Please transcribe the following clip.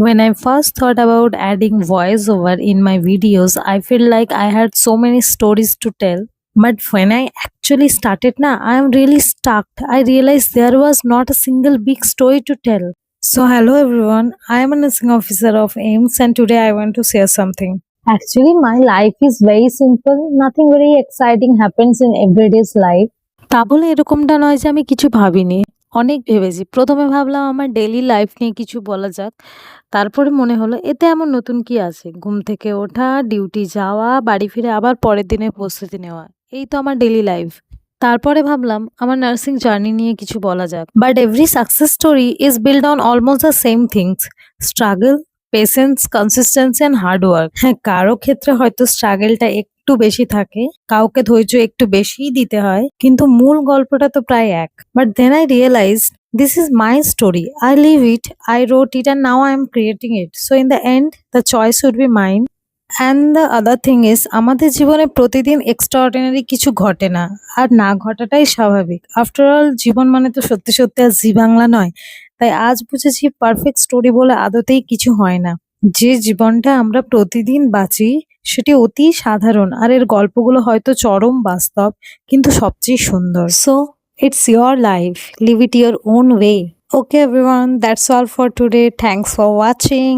When I first thought about adding voiceover in my videos, I feel like I had so many stories to tell. But when I actually started now, I am really stuck. I realized there was not a single big story to tell. So hello everyone, I am a nursing officer of AIMS and today I want to share something. Actually, my life is very simple. Nothing very exciting happens in everyday's life. তা বলে এরকমটা নয় যে আমি কিছু ভাবিনি। অনেক ভেবেছি। প্রথমে ভাবলাম আমার ডেইলি লাইফ নিয়ে কিছু বলা যাক। তারপরে মনে হলো এতে এমন নতুন কি আছে? ঘুম থেকে ওঠা, ডিউটি যাওয়া, বাড়ি ফিরে আবার পরের দিনের প্রস্তুতি নেওয়া। এই তো আমার ডেইলি লাইফ। তারপরে ভাবলাম আমার নার্সিং জার্নি নিয়ে কিছু বলা যাক। But every success story is build on almost the same things. Struggle, patience, consistency and hard work. হ্যাঁ, কারো ক্ষেত্রে হয়তো স্ট্রাগলটা একটু বেশি থাকে, কাউকে ধৈর্য একটু বেশিই দিতে হয়, কিন্তু মূল গল্পটা তো প্রায় এক। But then I realise this is my story. I live it, I wrote it, and now I am creating it. So in the end, the choice would be mine. And the other thing is আমাদের জীবনে প্রতিদিন extraordinary কিছু ঘটে না, আর না ঘটাটাই স্বাভাবিক। After all জীবন মানে তো সত্যি সত্যি আর জি বাংলা নয়। তাই আজ বুঝেছি পারফেক্ট স্টোরি বলে আদতেই কিছু হয় না। যে জীবনটা আমরা প্রতিদিন বাঁচি সেটি অতি সাধারণ, আর এর গল্পগুলো হয়তো চরম বাস্তব, কিন্তু সবচেয়ে সুন্দর। So it's your life, live it your own way. Okay everyone, that's all for today. Thanks for watching.